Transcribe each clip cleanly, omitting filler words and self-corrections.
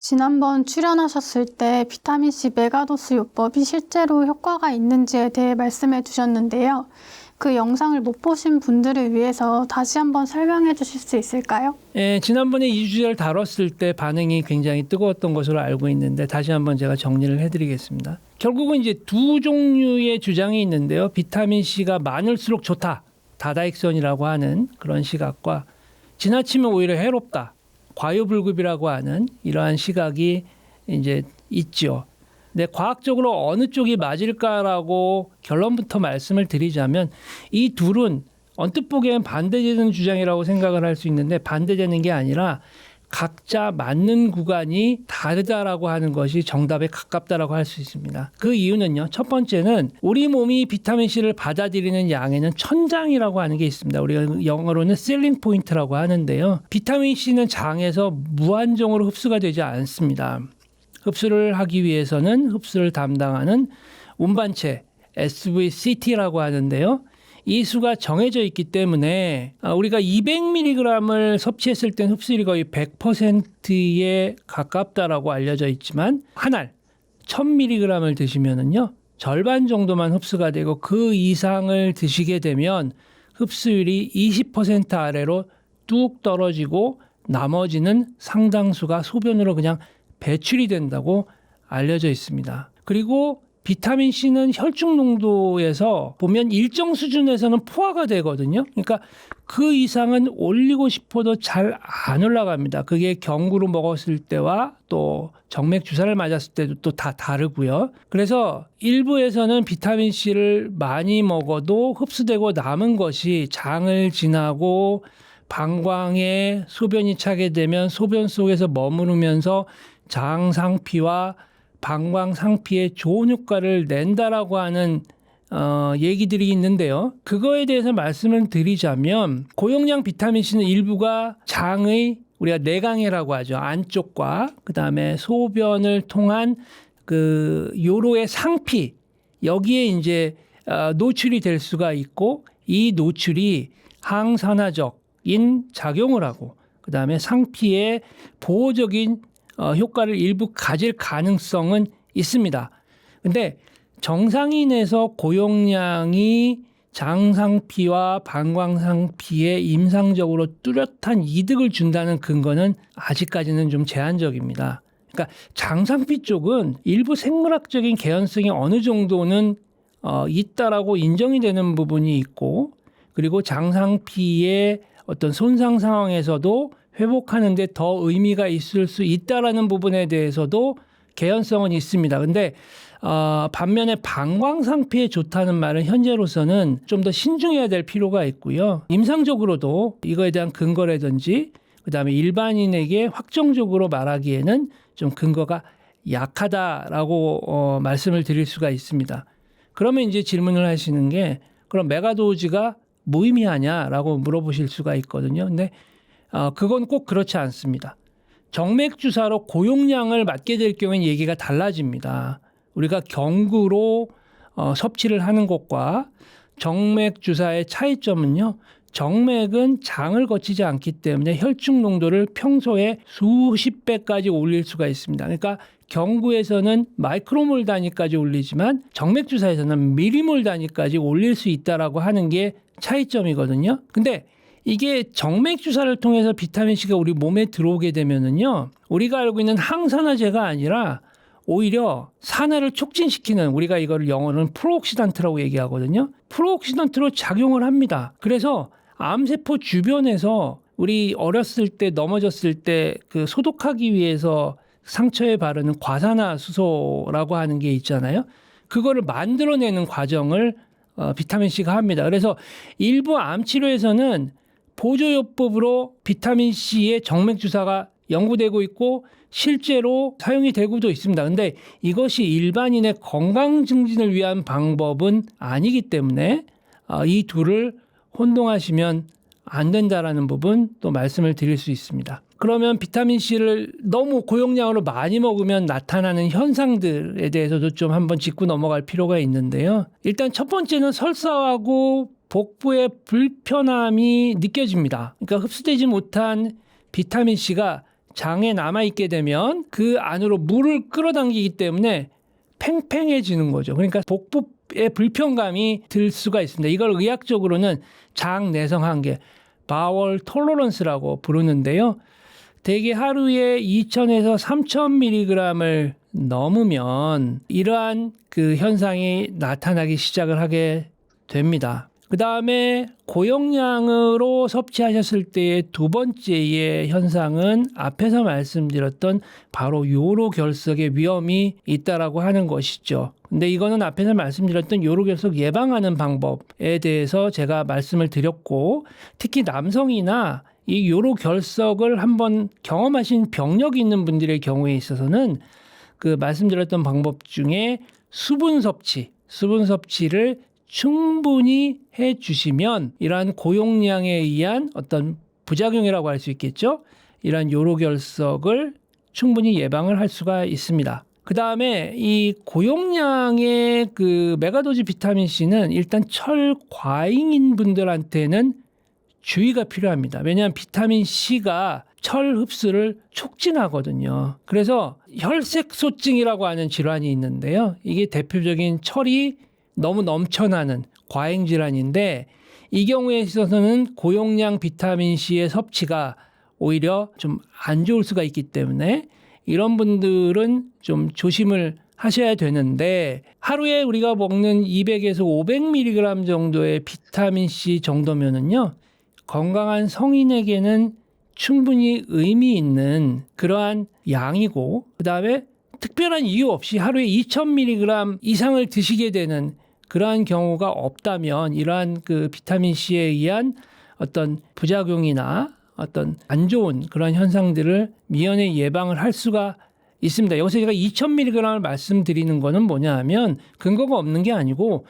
지난번 출연하셨을 때 비타민C 메가도스 요법이 실제로 효과가 있는지에 대해 말씀해 주셨는데요. 그 영상을 못 보신 분들을 위해서 다시 한번 설명해 주실 수 있을까요? 지난번에 이 주제를 다뤘을 때 반응이 굉장히 뜨거웠던 것으로 알고 있는데 다시 한번 제가 정리를 해드리겠습니다. 결국은 이제 두 종류의 주장이 있는데요. 비타민C가 많을수록 좋다. 다다익선이라고 하는 그런 시각과 지나치면 오히려 해롭다. 과유불급이라고 하는 이러한 시각이 이제 있죠. 근데 과학적으로 어느 쪽이 맞을까라고 결론부터 말씀을 드리자면 이 둘은 언뜻 보기엔 반대되는 주장이라고 생각을 할 수 있는데 반대되는 게 아니라 각자 맞는 구간이 다르다라고 하는 것이 정답에 가깝다라고 할 수 있습니다. 그 이유는요. 첫 번째는 우리 몸이 비타민C를 받아들이는 양에는 천장이라고 하는 게 있습니다. 우리가 영어로는 셀링 포인트라고 하는데요. 비타민C는 장에서 무한정으로 흡수가 되지 않습니다. 흡수를 하기 위해서는 흡수를 담당하는 운반체 SVCT라고 하는데요. 이 수가 정해져 있기 때문에 우리가 200mg을 섭취했을 땐 흡수율이 거의 100%에 가깝다라고 알려져 있지만 한 알 1000mg을 드시면은요 절반 정도만 흡수가 되고 그 이상을 드시게 되면 흡수율이 20% 아래로 뚝 떨어지고 나머지는 상당수가 소변으로 그냥 배출이 된다고 알려져 있습니다. 그리고 비타민C는 혈중 농도에서 보면 일정 수준에서는 포화가 되거든요. 그러니까 그 이상은 올리고 싶어도 잘 안 올라갑니다. 그게 경구로 먹었을 때와 또 정맥 주사를 맞았을 때도 또 다 다르고요. 그래서 일부에서는 비타민C를 많이 먹어도 흡수되고 남은 것이 장을 지나고 방광에 소변이 차게 되면 소변 속에서 머무르면서 장 상피와 방광 상피에 좋은 효과를 낸다라고 하는 얘기들이 있는데요. 그거에 대해서 말씀을 드리자면 고용량 비타민C는 일부가 장의 우리가 내강해라고 하죠. 안쪽과 그다음에 소변을 통한 그 요로의 상피 여기에 이제 노출이 될 수가 있고 이 노출이 항산화적인 작용을 하고 그다음에 상피에 보호적인 효과를 일부 가질 가능성은 있습니다. 근데 정상인에서 고용량이 장상피와 방광상피에 임상적으로 뚜렷한 이득을 준다는 근거는 아직까지는 좀 제한적입니다. 그러니까 장상피 쪽은 일부 생물학적인 개연성이 어느 정도는 있다라고 인정이 되는 부분이 있고 그리고 장상피의 어떤 손상 상황에서도 회복하는 데 더 의미가 있을 수 있다라는 부분에 대해서도 개연성은 있습니다. 근데 반면에 방광상피에 좋다는 말은 현재로서는 좀 더 신중해야 될 필요가 있고요. 임상적으로도 이거에 대한 근거라든지 그다음에 일반인에게 확정적으로 말하기에는 좀 근거가 약하다라고 말씀을 드릴 수가 있습니다. 그러면 이제 질문을 하시는 게 그럼 메가도즈가 무의미하냐라고 물어보실 수가 있거든요. 근데 그건 꼭 그렇지 않습니다. 정맥 주사로 고용량을 맞게 될 경우에는 얘기가 달라집니다. 우리가 경구로 섭취를 하는 것과 정맥 주사의 차이점은요. 정맥은 장을 거치지 않기 때문에 혈중 농도를 평소에 수십 배까지 올릴 수가 있습니다. 그러니까 경구에서는 마이크로몰 단위까지 올리지만 정맥 주사에서는 미리몰 단위까지 올릴 수 있다라고 하는 게 차이점이거든요. 근데 이게 정맥 주사를 통해서 비타민C가 우리 몸에 들어오게 되면은요. 우리가 알고 있는 항산화제가 아니라 오히려 산화를 촉진시키는 우리가 이거를 영어로는 프로옥시단트라고 얘기하거든요. 프로옥시단트로 작용을 합니다. 그래서 암세포 주변에서 우리 어렸을 때 넘어졌을 때 그 소독하기 위해서 상처에 바르는 과산화수소라고 하는 게 있잖아요. 그거를 만들어내는 과정을 비타민C가 합니다. 그래서 일부 암 치료에서는 보조요법으로 비타민C의 정맥 주사가 연구되고 있고 실제로 사용이 되고도 있습니다. 근데 이것이 일반인의 건강 증진을 위한 방법은 아니기 때문에 이 둘을 혼동하시면 안 된다라는 부분 또 말씀을 드릴 수 있습니다. 그러면 비타민C를 너무 고용량으로 많이 먹으면 나타나는 현상들에 대해서도 좀 한번 짚고 넘어갈 필요가 있는데요. 일단 첫 번째는 설사하고 복부의 불편함이 느껴집니다. 그러니까 흡수되지 못한 비타민C가 장에 남아있게 되면 그 안으로 물을 끌어당기기 때문에 팽팽해지는 거죠. 그러니까 복부에 불편감이 들 수가 있습니다. 이걸 의학적으로는 장 내성 한계, bowel tolerance라고 부르는데요. 대개 하루에 2,000에서 3,000mg을 넘으면 이러한 그 현상이 나타나기 시작을 하게 됩니다. 그 다음에 고용량으로 섭취하셨을 때의 두 번째의 현상은 앞에서 말씀드렸던 바로 요로결석의 위험이 있다라고 하는 것이죠. 근데 이거는 앞에서 말씀드렸던 요로결석 예방하는 방법에 대해서 제가 말씀을 드렸고, 특히 남성이나 이 요로결석을 한번 경험하신 병력이 있는 분들의 경우에 있어서는 그 말씀드렸던 방법 중에 수분 섭취를 충분히 해 주시면 이러한 고용량에 의한 어떤 부작용이라고 할 수 있겠죠. 이러한 요로결석을 충분히 예방을 할 수가 있습니다. 그 다음에 이 고용량의 그 메가도즈 비타민 C는 일단 철 과잉인 분들한테는 주의가 필요합니다. 왜냐하면 비타민 C가 철 흡수를 촉진하거든요. 그래서 혈색소증이라고 하는 질환이 있는데요. 이게 대표적인 철이 너무 넘쳐나는 과잉 질환인데, 이 경우에 있어서는 고용량 비타민 C의 섭취가 오히려 좀 안 좋을 수가 있기 때문에 이런 분들은 좀 조심을 하셔야 되는데, 하루에 우리가 먹는 200에서 500mg 정도의 비타민 C 정도면은요, 건강한 성인에게는 충분히 의미 있는 그러한 양이고, 그다음에 특별한 이유 없이 하루에 2,000mg 이상을 드시게 되는 그러한 경우가 없다면 이러한 그 비타민 C에 의한 어떤 부작용이나 어떤 안 좋은 그런 현상들을 미연에 예방을 할 수가 있습니다. 여기서 제가 2,000mg을 말씀드리는 거는 뭐냐 하면 근거가 없는 게 아니고,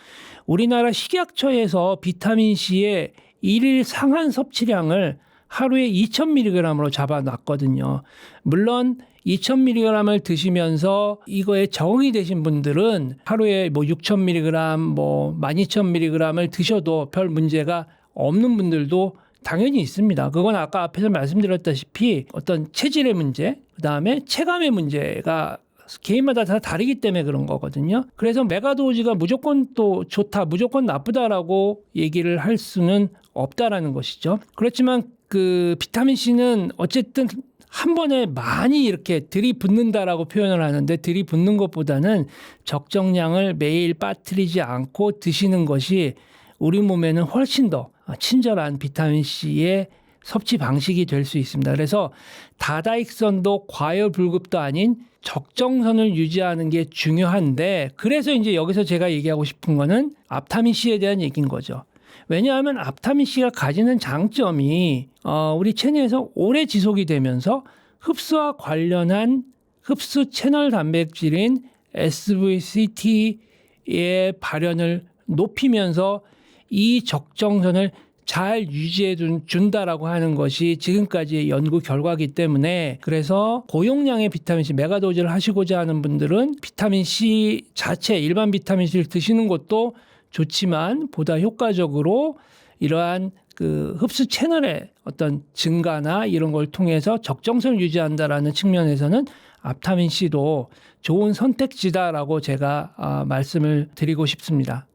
우리나라 식약처에서 비타민 C의 일일 상한 섭취량을 하루에 2,000mg으로 잡아놨거든요. 물론 2,000mg을 드시면서 이거에 적응이 되신 분들은 하루에 뭐 6,000mg, 뭐 12,000mg을 드셔도 별 문제가 없는 분들도 당연히 있습니다. 그건 아까 앞에서 말씀드렸다시피 어떤 체질의 문제, 그다음에 체감의 문제가 개인마다 다 다르기 때문에 그런 거거든요. 그래서 메가도즈가 무조건 또 좋다, 무조건 나쁘다라고 얘기를 할 수는 없다라는 것이죠. 그렇지만 그 비타민 C는 어쨌든 한 번에 많이 이렇게 들이붓는다라고 표현을 하는데, 들이붓는 것보다는 적정량을 매일 빠뜨리지 않고 드시는 것이 우리 몸에는 훨씬 더 친절한 비타민 C의 섭취 방식이 될 수 있습니다. 그래서 다다익선도 과열불급도 아닌 적정선을 유지하는 게 중요한데, 그래서 이제 여기서 제가 얘기하고 싶은 거는 앞타민 C에 대한 얘기인 거죠. 왜냐하면 앞타민 C가 가지는 장점이 우리 체내에서 오래 지속이 되면서 흡수와 관련한 흡수 채널 단백질인 SVCT의 발현을 높이면서 이 적정선을 잘 유지해 준다라고 하는 것이 지금까지의 연구 결과이기 때문에, 그래서 고용량의 비타민 C 메가도즈를 하시고자 하는 분들은 비타민 C 자체 일반 비타민 C를 드시는 것도 좋지만 보다 효과적으로 이러한 그 흡수 채널의 어떤 증가나 이런 걸 통해서 적정성을 유지한다라는 측면에서는 앞타민 C도 좋은 선택지다라고 제가 말씀을 드리고 싶습니다.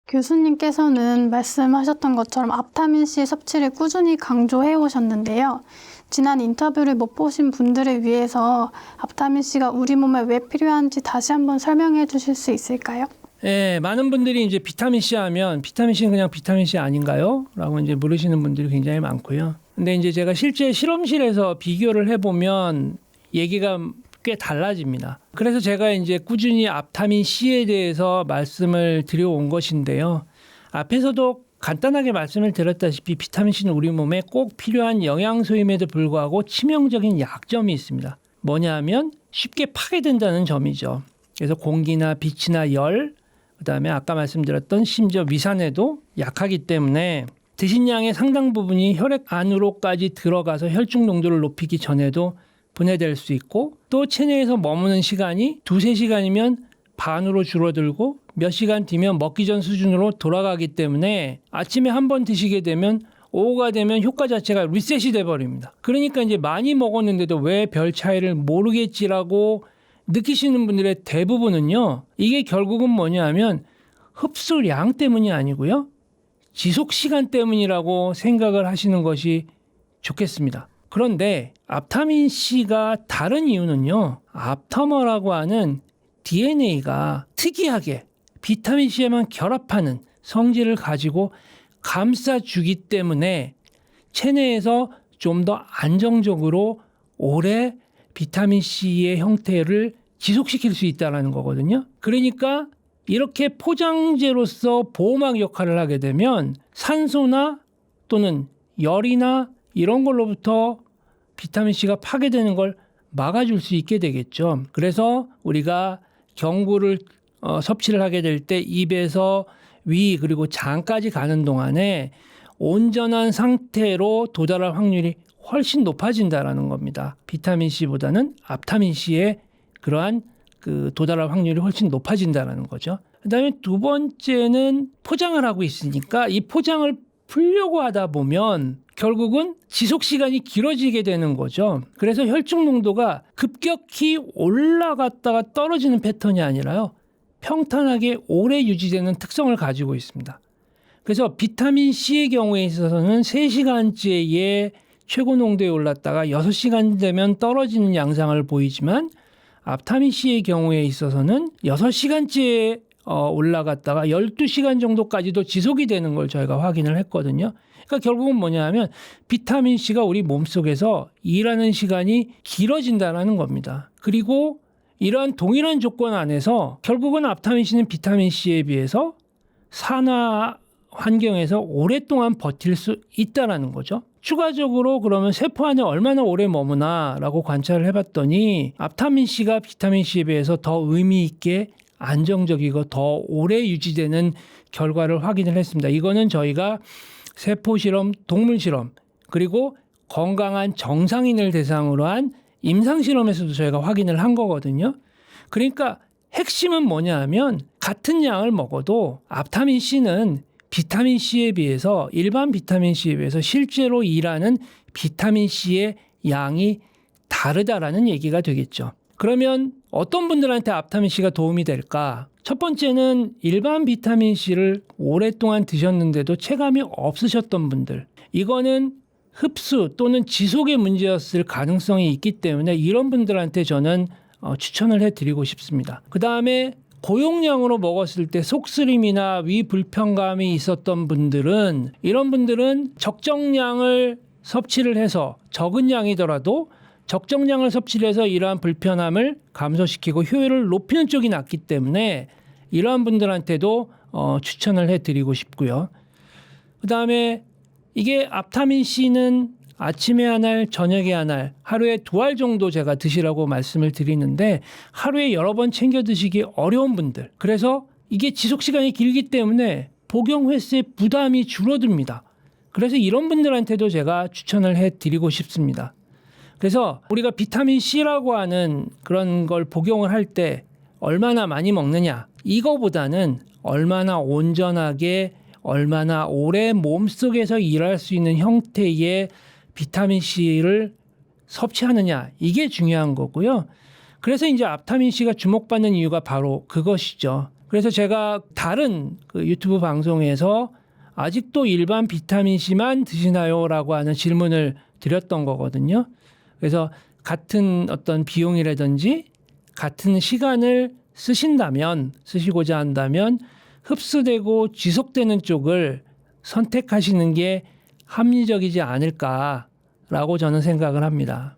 교수님께서는 말씀하셨던 것처럼 앞타민 C 섭취를 꾸준히 강조해 오셨는데요. 지난 인터뷰를 못 보신 분들을 위해서 앞타민 C가 우리 몸에 왜 필요한지 다시 한번 설명해 주실 수 있을까요? 네, 많은 분들이 이제 비타민 C 하면 비타민 C는 그냥 비타민 C 아닌가요? 라고 이제 물으시는 분들이 굉장히 많고요. 근데 이제 제가 실제 실험실에서 비교를 해보면 얘기가 꽤 달라집니다. 그래서 제가 이제 꾸준히 앞타민 C에 대해서 말씀을 드려온 것인데요. 앞에서도 간단하게 말씀을 드렸다시피 비타민 C는 우리 몸에 꼭 필요한 영양소임에도 불구하고 치명적인 약점이 있습니다. 뭐냐 하면 쉽게 파괴된다는 점이죠. 그래서 공기나 빛이나 열, 그다음에 아까 말씀드렸던 심지어 위산에도 약하기 때문에 드신 양의 상당 부분이 혈액 안으로까지 들어가서 혈중 농도를 높이기 전에도 분해될 수 있고, 또 체내에서 머무는 시간이 2-3시간이면 반으로 줄어들고 몇 시간 뒤면 먹기 전 수준으로 돌아가기 때문에 아침에 한 번 드시게 되면 오후가 되면 효과 자체가 리셋이 돼버립니다. 그러니까 이제 많이 먹었는데도 왜 별 차이를 모르겠지라고 느끼시는 분들의 대부분은요. 이게 결국은 뭐냐면 흡수량 때문이 아니고요. 지속 시간 때문이라고 생각을 하시는 것이 좋겠습니다. 그런데 앞타민C가 다른 이유는요. 앞터머라고 하는 DNA가 특이하게 비타민C에만 결합하는 성질을 가지고 감싸주기 때문에 체내에서 좀 더 안정적으로 오래 비타민C의 형태를 지속시킬 수 있다는 거거든요. 그러니까 이렇게 포장재로서 보호막 역할을 하게 되면 산소나 또는 열이나 이런 걸로부터 비타민C가 파괴되는 걸 막아줄 수 있게 되겠죠. 그래서 우리가 경구를 섭취를 하게 될 때 입에서 위 그리고 장까지 가는 동안에 온전한 상태로 도달할 확률이 훨씬 높아진다라는 겁니다. 비타민C보다는 앞타민C의 그러한 그 도달할 확률이 훨씬 높아진다라는 거죠. 그다음에 두 번째는 포장을 하고 있으니까 이 포장을 풀려고 하다 보면 결국은 지속 시간이 길어지게 되는 거죠. 그래서 혈중 농도가 급격히 올라갔다가 떨어지는 패턴이 아니라요. 평탄하게 오래 유지되는 특성을 가지고 있습니다. 그래서 비타민C의 경우에 있어서는 3시간째에 최고 농도에 올랐다가 6시간 되면 떨어지는 양상을 보이지만 앞타민C의 경우에 있어서는 6시간째에 올라갔다가 12시간 정도까지도 지속이 되는 걸 저희가 확인을 했거든요. 그러니까 결국은 뭐냐 하면 비타민C가 우리 몸속에서 일하는 시간이 길어진다는 겁니다. 그리고 이러한 동일한 조건 안에서 결국은 앞타민C는 비타민C에 비해서 산화 환경에서 오랫동안 버틸 수 있다는 거죠. 추가적으로 그러면 세포 안에 얼마나 오래 머무나라고 관찰을 해봤더니 앞타민C가 비타민C에 비해서 더 의미 있게 안정적이고 더 오래 유지되는 결과를 확인을 했습니다. 이거는 저희가 세포 실험, 동물 실험 그리고 건강한 정상인을 대상으로 한 임상 실험에서도 저희가 확인을 한 거거든요. 그러니까 핵심은 뭐냐 하면 같은 양을 먹어도 앞타민C는 비타민C에 비해서 일반 비타민C에 비해서 실제로 일하는 비타민C의 양이 다르다라는 얘기가 되겠죠. 그러면 어떤 분들한테 앞타민C가 도움이 될까? 첫 번째는 일반 비타민C를 오랫동안 드셨는데도 체감이 없으셨던 분들. 이거는 흡수 또는 지속의 문제였을 가능성이 있기 때문에 이런 분들한테 저는 추천을 해드리고 싶습니다. 그 다음에 고용량으로 먹었을 때 속쓰림이나 위 불편감이 있었던 분들은 이런 분들은 적정량을 섭취를 해서 적은 양이더라도 적정량을 섭취를 해서 이러한 불편함을 감소시키고 효율을 높이는 쪽이 낫기 때문에 이러한 분들한테도 추천을 해드리고 싶고요. 그 다음에 이게 앞타민C는 아침에 한 알, 저녁에 한 알, 하루에 2알 정도 제가 드시라고 말씀을 드리는데 하루에 여러 번 챙겨 드시기 어려운 분들. 그래서 이게 지속 시간이 길기 때문에 복용 횟수의 부담이 줄어듭니다. 그래서 이런 분들한테도 제가 추천을 해드리고 싶습니다. 그래서 우리가 비타민C라고 하는 그런 걸 복용을 할 때 얼마나 많이 먹느냐 이거보다는 얼마나 온전하게 얼마나 오래 몸속에서 일할 수 있는 형태의 비타민C를 섭취하느냐 이게 중요한 거고요. 그래서 이제 앞타민C가 주목받는 이유가 바로 그것이죠. 그래서 제가 다른 그 유튜브 방송에서 아직도 일반 비타민C만 드시나요? 라고 하는 질문을 드렸던 거거든요. 그래서 같은 어떤 비용이라든지 같은 시간을 쓰시고자 한다면 흡수되고 지속되는 쪽을 선택하시는 게 합리적이지 않을까라고 저는 생각을 합니다.